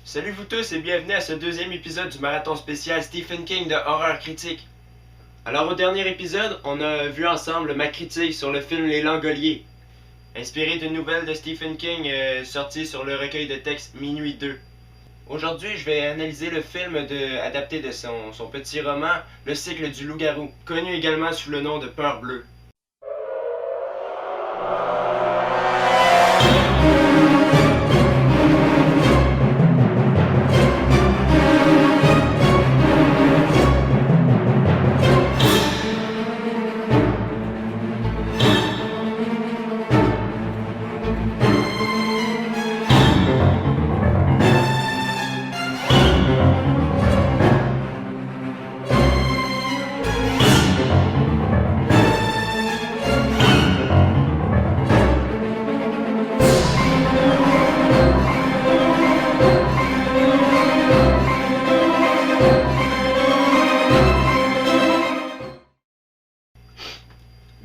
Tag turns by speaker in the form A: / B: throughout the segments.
A: Salut vous tous et bienvenue à ce deuxième épisode du marathon spécial Stephen King de Horreur Critique. Alors au dernier épisode, on a vu ensemble ma critique sur le film Les Langoliers, inspiré d'une nouvelle de Stephen King sortie sur le recueil de textes Minuit 2. Aujourd'hui, je vais analyser le film adapté de son petit roman Le cycle du loup-garou, connu également sous le nom de Peur bleue.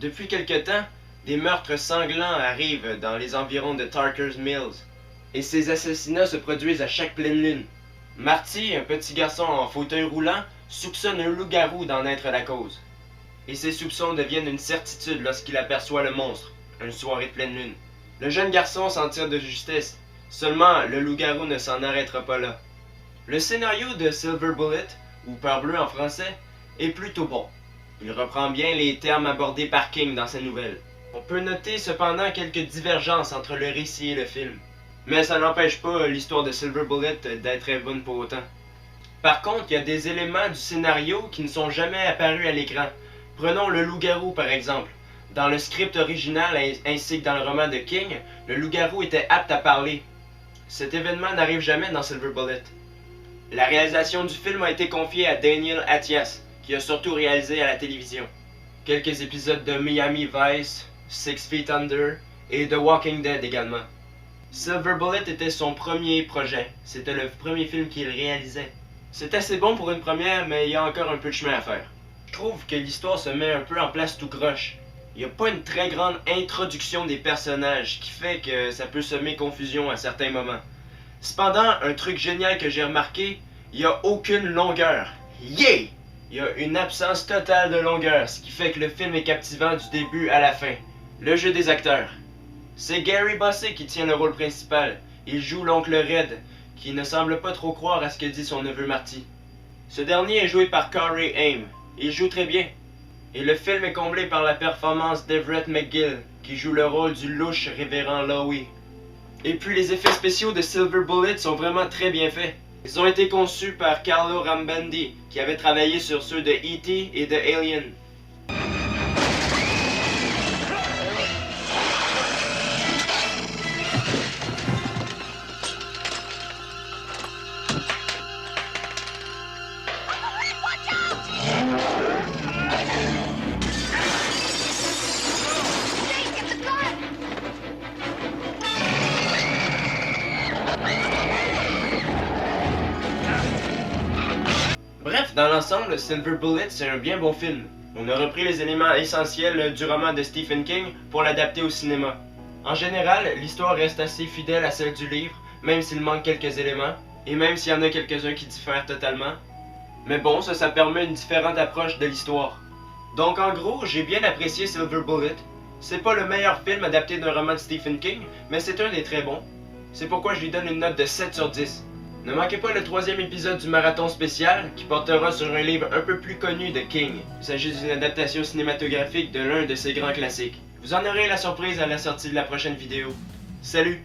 A: Depuis quelque temps, des meurtres sanglants arrivent dans les environs de Tarker's Mills, et ces assassinats se produisent à chaque pleine lune. Marty, un petit garçon en fauteuil roulant, soupçonne un loup-garou d'en être la cause. Et ses soupçons deviennent une certitude lorsqu'il aperçoit le monstre, une soirée de pleine lune. Le jeune garçon s'en tire de justesse, seulement le loup-garou ne s'en arrêtera pas là. Le scénario de Silver Bullet, ou Peur bleue en français, est plutôt bon. Il reprend bien les termes abordés par King dans sa nouvelle. On peut noter cependant quelques divergences entre le récit et le film. Mais ça n'empêche pas l'histoire de Silver Bullet d'être très bonne pour autant. Par contre, il y a des éléments du scénario qui ne sont jamais apparus à l'écran. Prenons le loup-garou par exemple. Dans le script original ainsi que dans le roman de King, le loup-garou était apte à parler. Cet événement n'arrive jamais dans Silver Bullet. La réalisation du film a été confiée à Daniel Attias, qui a surtout réalisé à la télévision. Quelques épisodes de Miami Vice, 6 Feet Under et The Walking Dead également. Silver Bullet était son premier projet, c'était le premier film qu'il réalisait. C'est assez bon pour une première, mais il y a encore un peu de chemin à faire. Je trouve que l'histoire se met un peu en place tout croche. Il n'y a pas une très grande introduction des personnages, ce qui fait que ça peut semer confusion à certains moments. Cependant, un truc génial que j'ai remarqué, il n'y a aucune longueur. Yeah! Il y a une absence totale de longueur, ce qui fait que le film est captivant du début à la fin. Le jeu des acteurs. C'est Gary Busey qui tient le rôle principal. Il joue l'oncle Red, qui ne semble pas trop croire à ce que dit son neveu Marty. Ce dernier est joué par Corey Haim. Il joue très bien. Et le film est comblé par la performance d'Everett McGill, qui joue le rôle du louche révérend Lowy. Et puis les effets spéciaux de Silver Bullet sont vraiment très bien faits. Ils ont été conçus par Carlo Rambendi, qui avait travaillé sur ceux de E.T. et de Alien. Bref, dans l'ensemble, Silver Bullet, c'est un bien bon film. On a repris les éléments essentiels du roman de Stephen King pour l'adapter au cinéma. En général, l'histoire reste assez fidèle à celle du livre, même s'il manque quelques éléments, et même s'il y en a quelques-uns qui diffèrent totalement. Mais bon, ça permet une différente approche de l'histoire. Donc en gros, j'ai bien apprécié Silver Bullet. C'est pas le meilleur film adapté d'un roman de Stephen King, mais c'est un des très bons. C'est pourquoi je lui donne une note de 7 sur 10. Ne manquez pas le troisième épisode du marathon spécial qui portera sur un livre un peu plus connu de King. Il s'agit d'une adaptation cinématographique de l'un de ses grands classiques. Vous en aurez la surprise à la sortie de la prochaine vidéo. Salut!